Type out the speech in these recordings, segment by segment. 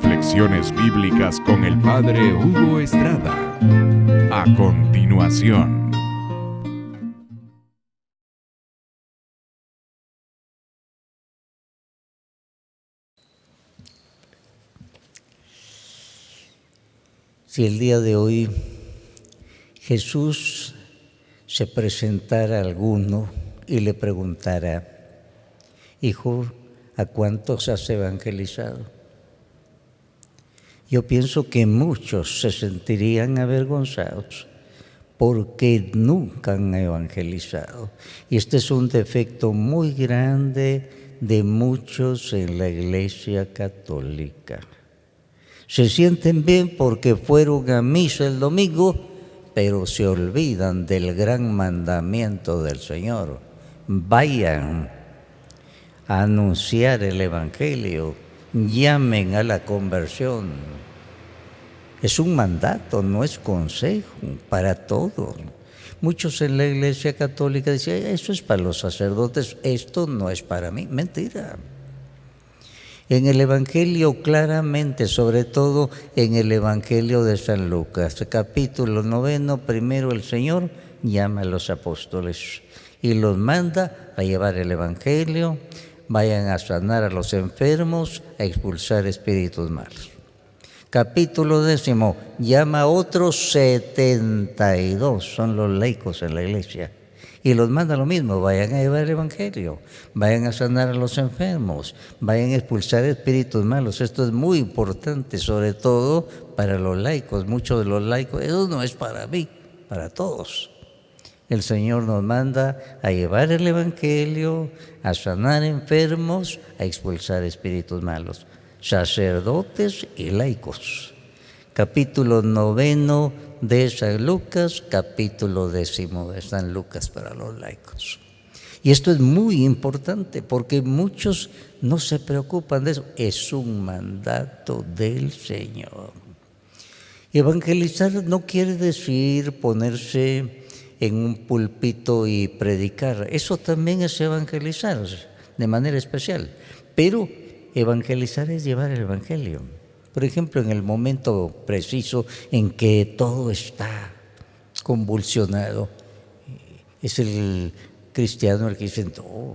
Reflexiones bíblicas con el Padre Hugo Estrada. A continuación. Si el día de hoy Jesús se presentara a alguno y le preguntara: hijo, ¿a cuántos has evangelizado? Yo pienso que muchos se sentirían avergonzados porque nunca han evangelizado. Y este es un defecto muy grande de muchos en la Iglesia Católica. Se sienten bien porque fueron a misa el domingo, pero se olvidan del gran mandamiento del Señor. Vayan a anunciar el Evangelio, llamen a la conversión. Es un mandato, no es consejo, para todos. Muchos en la Iglesia Católica dicen: eso es para los sacerdotes, esto no es para mí. Mentira. En el Evangelio claramente, sobre todo en el Evangelio de San Lucas, capítulo 9, primero el Señor llama a los apóstoles y los manda a llevar el Evangelio, vayan a sanar a los enfermos, a expulsar espíritus malos. Capítulo 10 llama a otros 72, son los laicos en la iglesia, y los manda lo mismo: vayan a llevar el Evangelio, vayan a sanar a los enfermos, vayan a expulsar espíritus malos. Esto es muy importante, sobre todo para los laicos. Muchos de los laicos: eso no es para mí, para todos. El Señor nos manda a llevar el Evangelio, a sanar enfermos, a expulsar espíritus malos. Sacerdotes y laicos. Capítulo 9 de San Lucas, capítulo 10 de San Lucas para los laicos. Y esto es muy importante porque muchos no se preocupan de eso. Es un mandato del Señor. Evangelizar no quiere decir ponerse en un púlpito y predicar. Eso también es evangelizar de manera especial. Pero evangelizar es llevar el Evangelio. Por ejemplo, en el momento preciso en que todo está convulsionado, es el cristiano el que dice: no,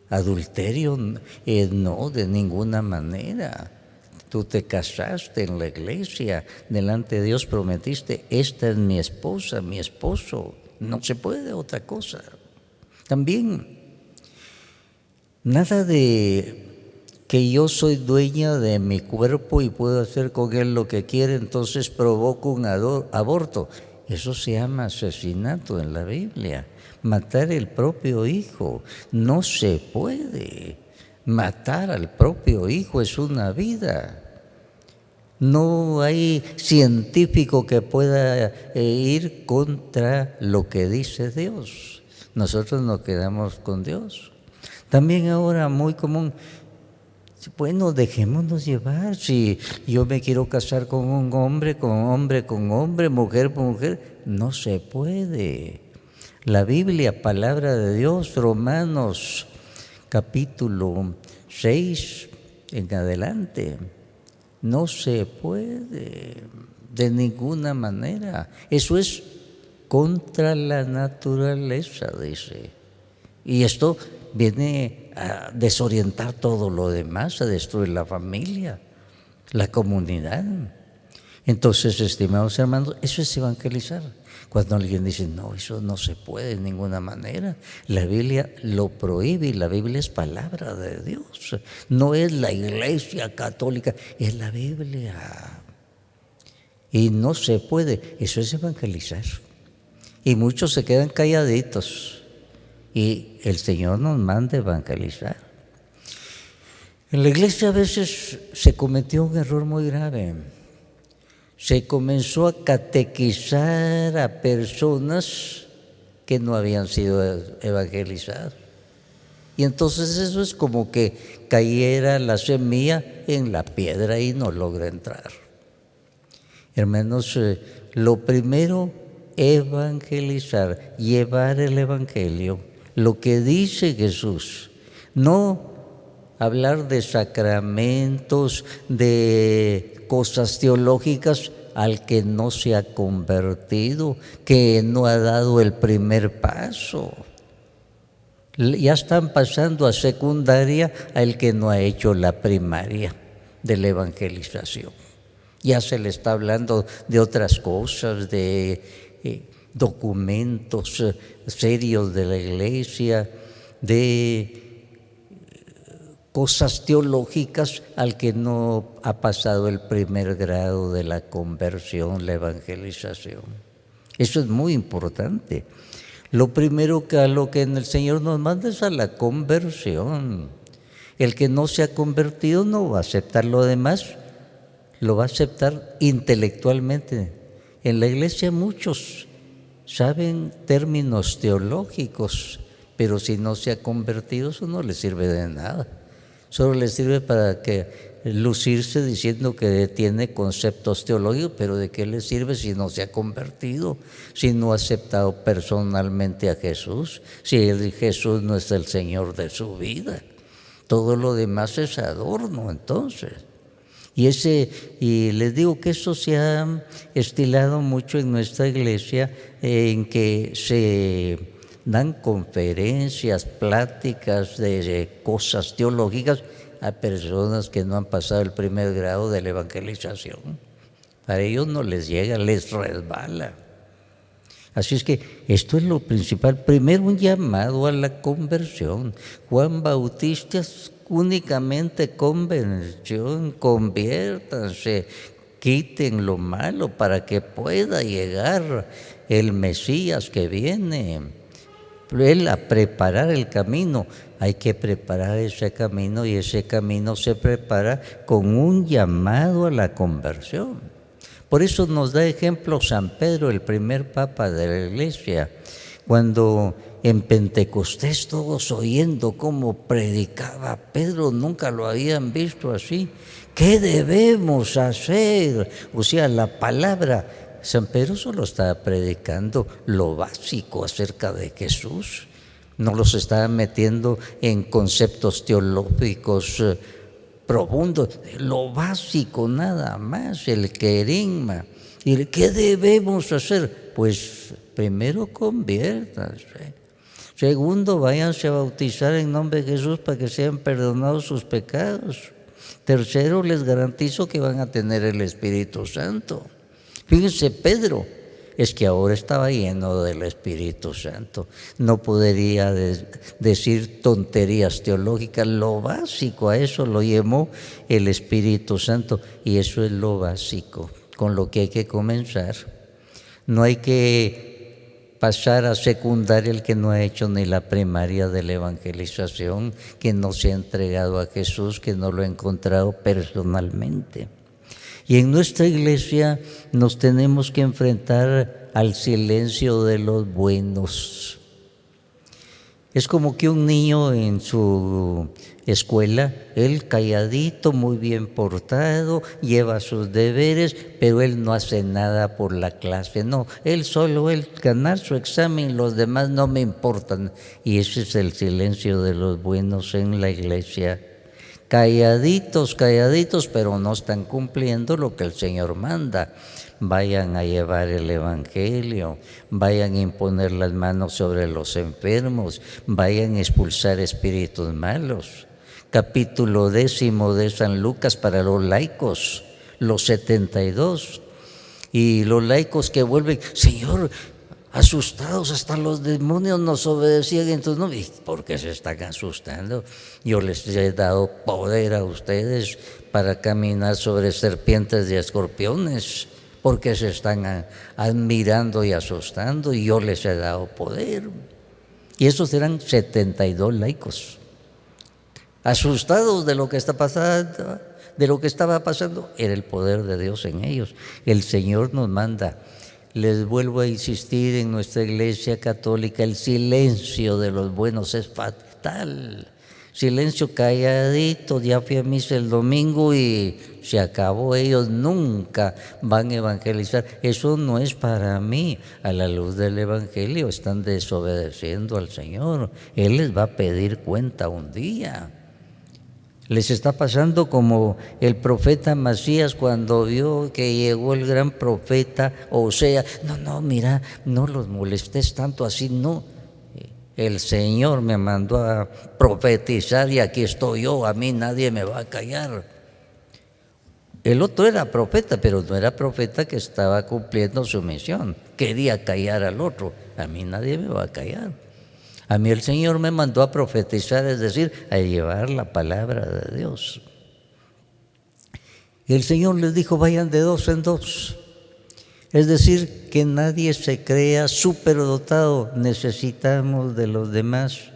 adulterio no, de ninguna manera. Tú te casaste en la iglesia, delante de Dios prometiste: esta es mi esposa, mi esposo. No se puede otra cosa. También, nada de que yo soy dueña de mi cuerpo y puedo hacer con él lo que quiera, entonces provoco un aborto. Eso se llama asesinato en la Biblia. Matar el propio hijo. No se puede. Matar al propio hijo es una vida. No hay científico que pueda ir contra lo que dice Dios. Nosotros nos quedamos con Dios. También ahora muy común: bueno, dejémonos llevar. Si yo me quiero casar con un hombre, con hombre, mujer con mujer, no se puede. La Biblia, palabra de Dios, Romanos capítulo 6 en adelante, no se puede de ninguna manera. Eso es contra la naturaleza, dice. Y esto viene a desorientar todo lo demás, a destruir la familia, la comunidad. Entonces, estimados hermanos, eso es evangelizar. Cuando alguien dice: no, eso no se puede de ninguna manera, la Biblia lo prohíbe, y la Biblia es palabra de Dios. No es la Iglesia Católica, es la Biblia. Y no se puede, eso es evangelizar. Y muchos se quedan calladitos. Y el Señor nos manda evangelizar. En la iglesia a veces se cometió un error muy grave. Se comenzó a catequizar a personas que no habían sido evangelizadas. Y entonces eso es como que cayera la semilla en la piedra y no logra entrar. Hermanos, lo primero, evangelizar, llevar el Evangelio, lo que dice Jesús. No hablar de sacramentos, de cosas teológicas al que no se ha convertido, que no ha dado el primer paso. Ya están pasando a secundaria al que no ha hecho la primaria de la evangelización. Ya se le está hablando de otras cosas, de documentos serios de la iglesia, de cosas teológicas al que no ha pasado el primer grado de la conversión, la evangelización. Eso es muy importante. Lo primero que a lo que el Señor nos manda es a la conversión. El que no se ha convertido no va a aceptar lo demás, lo va a aceptar intelectualmente. En la iglesia muchos saben términos teológicos, pero si no se ha convertido, eso no les sirve de nada. Solo les sirve para lucirse diciendo que tiene conceptos teológicos, pero ¿de qué les sirve si no se ha convertido? Si no ha aceptado personalmente a Jesús, si Jesús no es el Señor de su vida. Todo lo demás es adorno, entonces. Y les digo que eso se ha estilado mucho en nuestra iglesia, en que se dan conferencias, pláticas de cosas teológicas a personas que no han pasado el primer grado de la evangelización. Para ellos no les llega, les resbala. Así es que esto es lo principal. Primero, un llamado a la conversión. Juan Bautista únicamente conversión, conviértanse, quiten lo malo para que pueda llegar el Mesías que viene. Él a preparar el camino. Hay que preparar ese camino, y ese camino se prepara con un llamado a la conversión. Por eso nos da ejemplo San Pedro, el primer papa de la iglesia, cuando en Pentecostés todos oyendo cómo predicaba Pedro, nunca lo habían visto así. ¿Qué debemos hacer? O sea, la palabra, San Pedro solo estaba predicando lo básico acerca de Jesús. No los estaba metiendo en conceptos teológicos profundos, lo básico nada más, el querigma. ¿Y qué debemos hacer? Pues primero conviértanse. Segundo, váyanse a bautizar en nombre de Jesús para que sean perdonados sus pecados. Tercero, les garantizo que van a tener el Espíritu Santo. Fíjense, Pedro, es que ahora estaba lleno del Espíritu Santo. No podría decir tonterías teológicas. Lo básico, a eso lo llamó el Espíritu Santo. Y eso es lo básico, con lo que hay que comenzar. No hay que pasar a secundaria el que no ha hecho ni la primaria de la evangelización, que no se ha entregado a Jesús, que no lo ha encontrado personalmente. Y en nuestra iglesia nos tenemos que enfrentar al silencio de los buenos. Es como que un niño en su escuela, él calladito, muy bien portado, lleva sus deberes, pero él no hace nada por la clase. No, él ganar su examen, los demás no me importan. Y ese es el silencio de los buenos en la iglesia. Calladitos, pero no están cumpliendo lo que el Señor manda. Vayan a llevar el Evangelio, vayan a imponer las manos sobre los enfermos, vayan a expulsar espíritus malos. Capítulo 10 de San Lucas para los laicos, los 72. Y los laicos que vuelven, Señor, asustados, hasta los demonios nos obedecían en tu nombre. ¿Por qué se están asustando? Yo les he dado poder a ustedes para caminar sobre serpientes y escorpiones. ¿Por qué se están admirando y asustando? Y yo les he dado poder. Y esos eran 72 laicos. Asustados de lo que está pasando, de lo que estaba pasando, era el poder de Dios en ellos. El Señor nos manda. Les vuelvo a insistir, en nuestra iglesia católica el silencio de los buenos es fatal. Silencio calladito, ya fui a misa el domingo y se acabó. Ellos nunca van a evangelizar. Eso no es para mí. A la luz del Evangelio están desobedeciendo al Señor. Él les va a pedir cuenta un día. Les está pasando como el profeta Masías cuando vio que llegó el gran profeta Osea. No, mira, no los molestes tanto así, no. El Señor me mandó a profetizar y aquí estoy yo, a mí nadie me va a callar. El otro era profeta, pero no era profeta que estaba cumpliendo su misión. Quería callar al otro. A mí nadie me va a callar. A mí el Señor me mandó a profetizar, es decir, a llevar la palabra de Dios. Y el Señor les dijo, vayan de dos en dos. Es decir, que nadie se crea superdotado, necesitamos de los demás.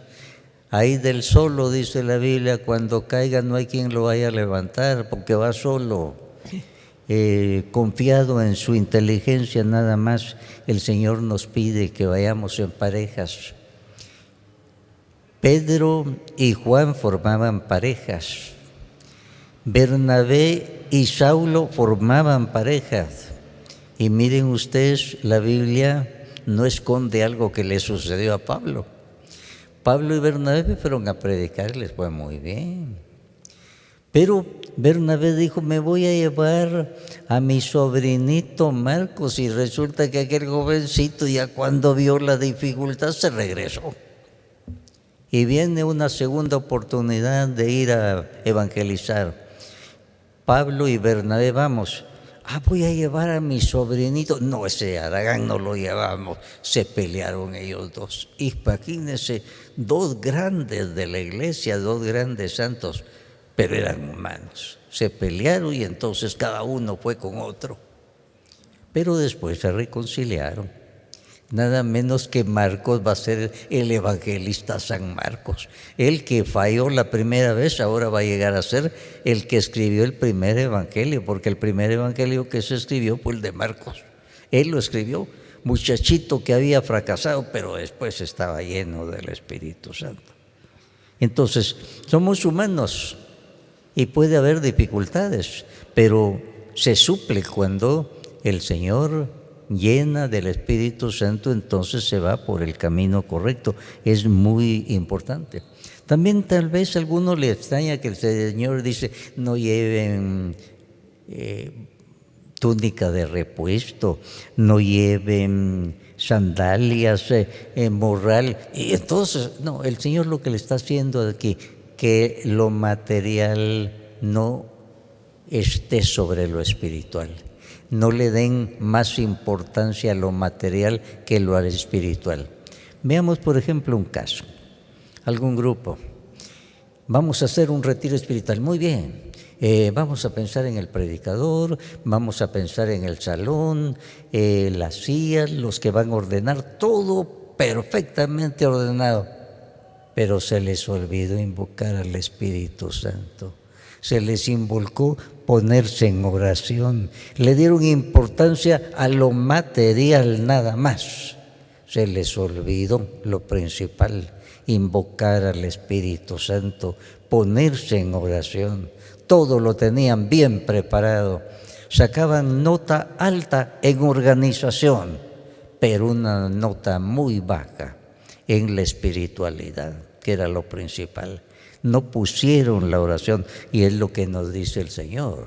Ahí del solo, dice la Biblia, cuando caiga no hay quien lo vaya a levantar, porque va solo. Confiado en su inteligencia nada más, el Señor nos pide que vayamos en parejas. Pedro y Juan formaban parejas. Bernabé y Saulo formaban parejas. Y miren ustedes, la Biblia no esconde algo que le sucedió a Pablo. Pablo y Bernabé fueron a predicar, les fue muy bien. Pero Bernabé dijo, me voy a llevar a mi sobrinito Marcos, y resulta que aquel jovencito ya cuando vio la dificultad se regresó. Y viene una segunda oportunidad de ir a evangelizar. Pablo y Bernabé, vamos. Voy a llevar a mi sobrinito. No, ese Aragán no lo llevamos. Se pelearon ellos dos. Imagínense, dos grandes de la iglesia, dos grandes santos, pero eran humanos. Se pelearon y entonces cada uno fue con otro. Pero después se reconciliaron. Nada menos que Marcos va a ser el evangelista San Marcos. El que falló la primera vez ahora va a llegar a ser el que escribió el primer evangelio, porque el primer evangelio que se escribió fue el de Marcos. Él lo escribió, muchachito que había fracasado, pero después estaba lleno del Espíritu Santo. Entonces, somos humanos y puede haber dificultades, pero se suple cuando el Señor llena del Espíritu Santo, entonces se va por el camino correcto. Es muy importante. También tal vez a algunos les extraña que el Señor dice, no lleven túnica de repuesto, no lleven sandalias, morral. Y entonces, no, el Señor lo que le está haciendo aquí, que lo material no esté sobre lo espiritual. No le den más importancia a lo material que lo espiritual. Veamos, por ejemplo, un caso. Algún grupo. Vamos a hacer un retiro espiritual. Muy bien. Vamos a pensar en el predicador, vamos a pensar en el salón, las sillas, los que van a ordenar, todo perfectamente ordenado. Pero se les olvidó invocar al Espíritu Santo. Se les inculcó ponerse en oración. Le dieron importancia a lo material nada más. Se les olvidó lo principal, invocar al Espíritu Santo, ponerse en oración. Todo lo tenían bien preparado. Sacaban nota alta en organización, pero una nota muy baja en la espiritualidad, que era lo principal. No pusieron la oración, y es lo que nos dice el Señor.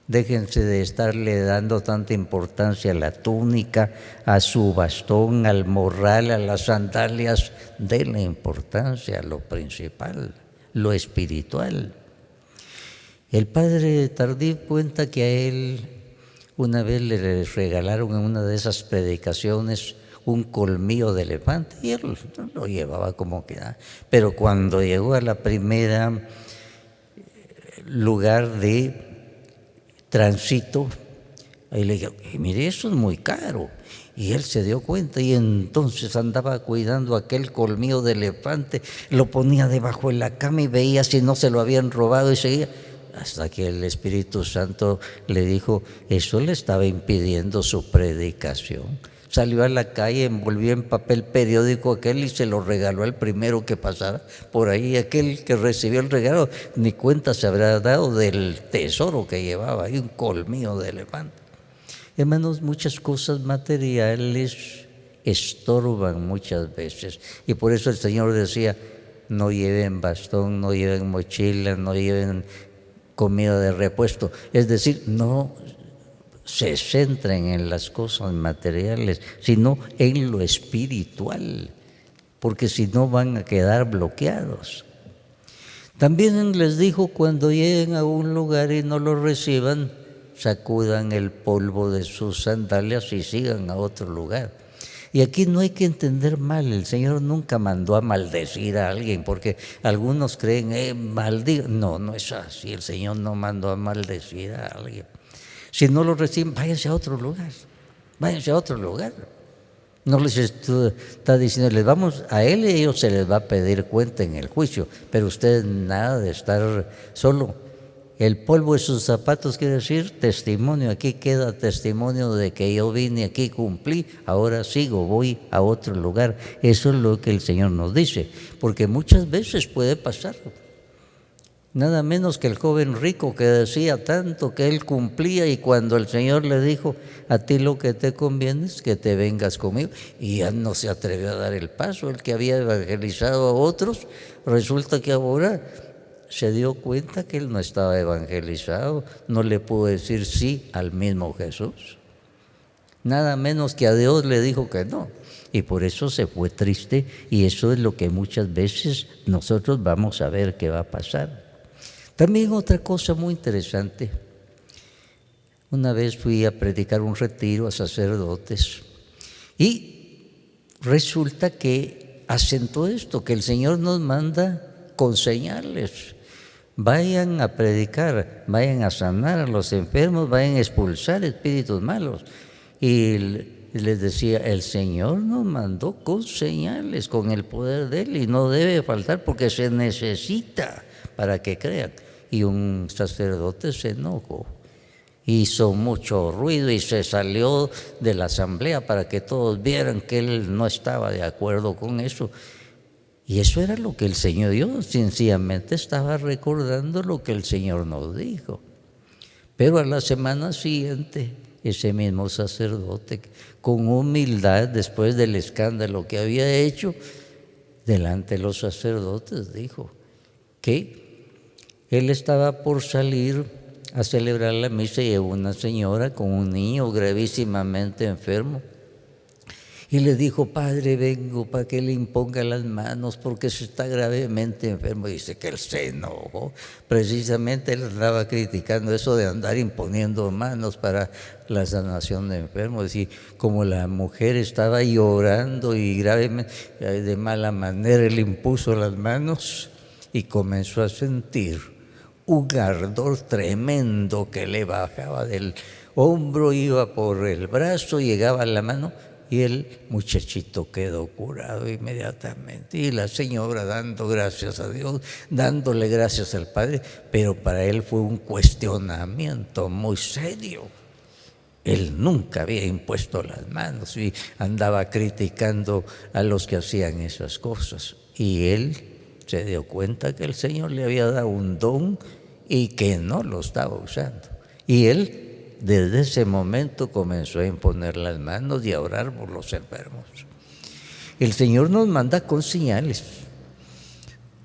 Déjense de estarle dando tanta importancia a la túnica, a su bastón, al morral, a las sandalias. Denle importancia a lo principal, lo espiritual. El padre Tardif cuenta que a él una vez le regalaron en una de esas predicaciones un colmillo de elefante, y él lo llevaba como que nada. Pero cuando llegó a la primera lugar de tránsito, ahí le dijo, mire, eso es muy caro. Y él se dio cuenta y entonces andaba cuidando aquel colmillo de elefante, lo ponía debajo de la cama y veía si no se lo habían robado y seguía. Hasta que el Espíritu Santo le dijo, eso le estaba impidiendo su predicación. Salió a la calle, envolvió en papel periódico aquel y se lo regaló al primero que pasara por ahí. Aquel que recibió el regalo ni cuenta se habrá dado del tesoro que llevaba ahí, un colmillo de elefante. Hermanos, muchas cosas materiales estorban muchas veces, y por eso el Señor decía, no lleven bastón, no lleven mochila, no lleven comida de repuesto. Es decir, no se centren en las cosas materiales, sino en lo espiritual, porque si no van a quedar bloqueados. También les dijo, cuando lleguen a un lugar y no lo reciban, sacudan el polvo de sus sandalias y sigan a otro lugar. Y aquí no hay que entender mal, el Señor nunca mandó a maldecir a alguien, porque algunos creen, maldiga. No, no es así, el Señor no mandó a maldecir a alguien. Si no lo reciben, váyanse a otro lugar, váyanse a otro lugar. No les está diciendo, les vamos a él y ellos se les va a pedir cuenta en el juicio, pero ustedes nada de estar solo. El polvo de sus zapatos quiere decir testimonio. Aquí queda testimonio de que yo vine aquí, cumplí, ahora sigo, voy a otro lugar. Eso es lo que el Señor nos dice, porque muchas veces puede pasar. Nada menos que el joven rico que decía tanto que él cumplía, y cuando el Señor le dijo, a ti lo que te conviene es que te vengas conmigo, y ya no se atrevió a dar el paso. El que había evangelizado a otros, resulta que ahora se dio cuenta que él no estaba evangelizado, no le pudo decir sí al mismo Jesús. Nada menos que a Dios le dijo que no, y por eso se fue triste, y eso es lo que muchas veces nosotros vamos a ver que va a pasar. También otra cosa muy interesante, una vez fui a predicar un retiro a sacerdotes y resulta que asentó esto, que el Señor nos manda con señales. Vayan a predicar, vayan a sanar a los enfermos, vayan a expulsar espíritus malos. Y les decía, el Señor nos mandó con señales, con el poder de Él, y no debe faltar porque se necesita para que crean. Y un sacerdote se enojó, hizo mucho ruido y se salió de la asamblea para que todos vieran que él no estaba de acuerdo con eso. Y eso era lo que el Señor dio, sencillamente estaba recordando lo que el Señor nos dijo. Pero a la semana siguiente, ese mismo sacerdote, con humildad, después del escándalo que había hecho, delante de los sacerdotes dijo que él estaba por salir a celebrar la misa y llegó una señora con un niño gravísimamente enfermo. Y le dijo, padre, vengo para que le imponga las manos porque se está gravemente enfermo. Y dice que él se enojó. Precisamente él andaba criticando eso de andar imponiendo manos para la sanación de enfermos. Y como la mujer estaba llorando y gravemente, de mala manera, él impuso las manos y comenzó a sentir un ardor tremendo que le bajaba del hombro, iba por el brazo, llegaba a la mano, y el muchachito quedó curado inmediatamente. Y la señora dando gracias a Dios, dándole gracias al Padre, pero para él fue un cuestionamiento muy serio. Él nunca había impuesto las manos y andaba criticando a los que hacían esas cosas. Y él se dio cuenta que el Señor le había dado un don y que no lo estaba usando. Y él desde ese momento comenzó a imponer las manos y a orar por los enfermos. El Señor nos manda con señales.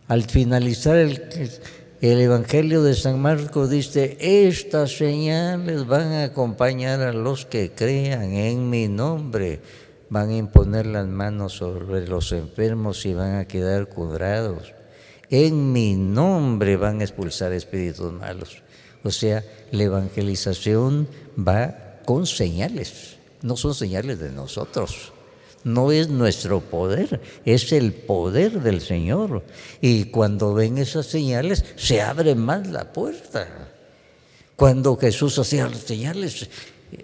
Al finalizar el Evangelio de San Marcos dice, estas señales van a acompañar a los que crean en mi nombre. Van a imponer las manos sobre los enfermos y van a quedar curados. En mi nombre van a expulsar espíritus malos. O sea, la evangelización va con señales, no son señales de nosotros. No es nuestro poder, es el poder del Señor. Y cuando ven esas señales, se abre más la puerta. Cuando Jesús hacía las señales,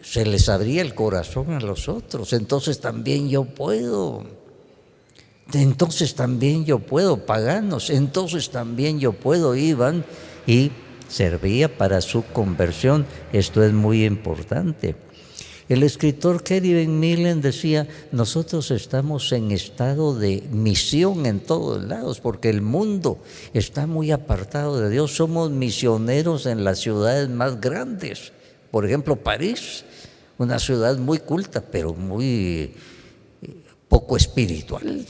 se les abría el corazón a los otros. Entonces también yo puedo. Entonces también yo puedo, paganos. Entonces también yo puedo, iban y servía para su conversión. Esto es muy importante. El escritor Kevin Millen decía, nosotros estamos en estado de misión en todos lados, porque el mundo está muy apartado de Dios. Somos misioneros en las ciudades más grandes. Por ejemplo, París, una ciudad muy culta, pero muy poco espiritual.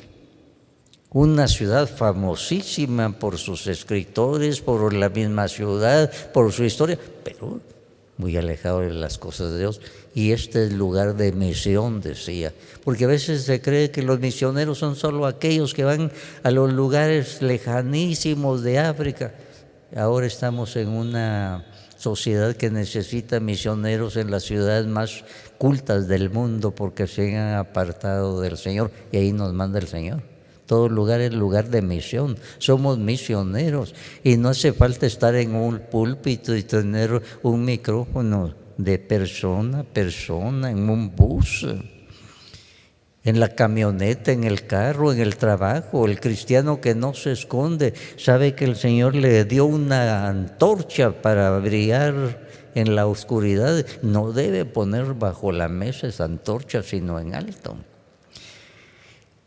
una ciudad famosísima por sus escritores, por la misma ciudad, por su historia, pero muy alejado de las cosas de Dios. Y este es lugar de misión, decía, porque a veces se cree que los misioneros son solo aquellos que van a los lugares lejanísimos de África. Ahora estamos en una sociedad que necesita misioneros en las ciudades más cultas del mundo porque se han apartado del Señor, y ahí nos manda el Señor. Todo lugar es lugar de misión, somos misioneros y no hace falta estar en un púlpito y tener un micrófono de persona a persona, en un bus, en la camioneta, en el carro, en el trabajo. El cristiano que no se esconde sabe que el Señor le dio una antorcha para brillar en la oscuridad. No debe poner bajo la mesa esa antorcha, sino en alto.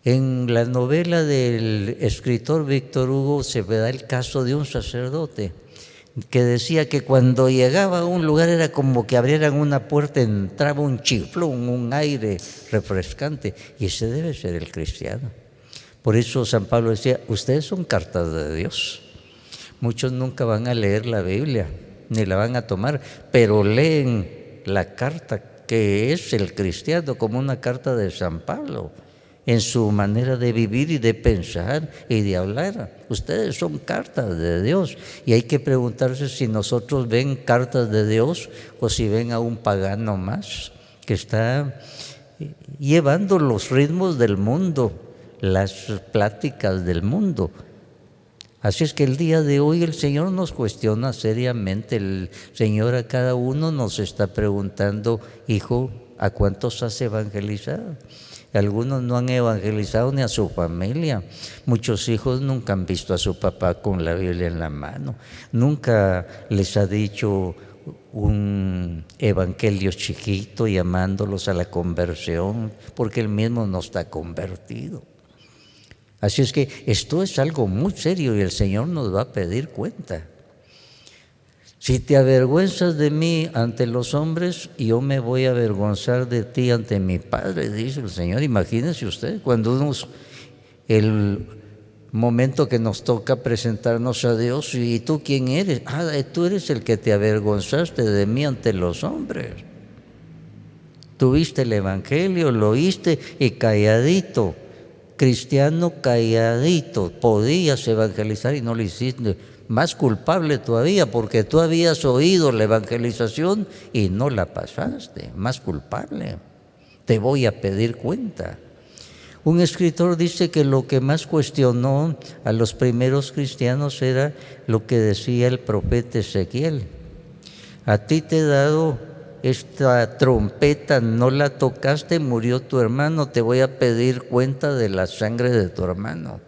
En la novela del escritor Víctor Hugo se da el caso de un sacerdote que decía que cuando llegaba a un lugar era como que abrieran una puerta, entraba un chiflón, un aire refrescante, y ese debe ser el cristiano. Por eso San Pablo decía, ustedes son cartas de Dios. Muchos nunca van a leer la Biblia, ni la van a tomar, pero leen la carta que es el cristiano como una carta de San Pablo, en su manera de vivir y de pensar y de hablar. Ustedes son cartas de Dios, y hay que preguntarse si nosotros ven cartas de Dios o si ven a un pagano más que está llevando los ritmos del mundo, las pláticas del mundo. Así es que el día de hoy el Señor nos cuestiona seriamente. El Señor a cada uno nos está preguntando, hijo, ¿a cuántos has evangelizado? Algunos no han evangelizado ni a su familia. Muchos hijos nunca han visto a su papá con la Biblia en la mano. Nunca les ha dicho un evangelio chiquito llamándolos a la conversión, porque él mismo no está convertido. Así es que esto es algo muy serio y el Señor nos va a pedir cuenta. Si te avergüenzas de mí ante los hombres, yo me voy a avergonzar de ti ante mi Padre, dice el Señor. Imagínense usted, cuando el momento que nos toca presentarnos a Dios, ¿y tú quién eres? Tú eres el que te avergonzaste de mí ante los hombres. Tuviste el Evangelio, lo oíste y calladito, cristiano calladito, podías evangelizar y no lo hiciste. Más culpable todavía, porque tú habías oído la evangelización y no la pasaste. Más culpable. Te voy a pedir cuenta. Un escritor dice que lo que más cuestionó a los primeros cristianos era lo que decía el profeta Ezequiel. A ti te he dado esta trompeta, no la tocaste, murió tu hermano, te voy a pedir cuenta de la sangre de tu hermano.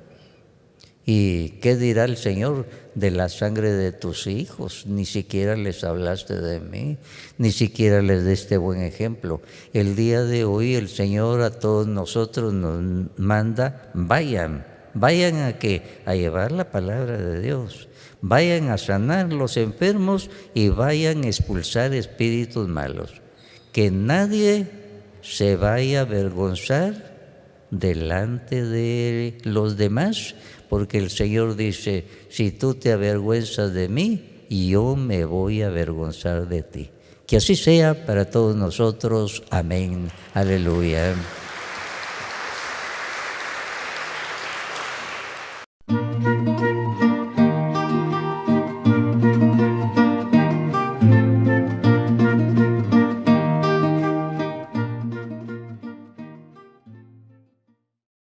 ¿Y qué dirá el Señor de la sangre de tus hijos? Ni siquiera les hablaste de mí, ni siquiera les diste buen ejemplo. El día de hoy el Señor a todos nosotros nos manda, vayan a qué, a llevar la palabra de Dios, vayan a sanar los enfermos y vayan a expulsar espíritus malos. Que nadie se vaya a avergonzar delante de los demás, porque el Señor dice, si tú te avergüenzas de mí, yo me voy a avergonzar de ti. Que así sea para todos nosotros. Amén. Aleluya.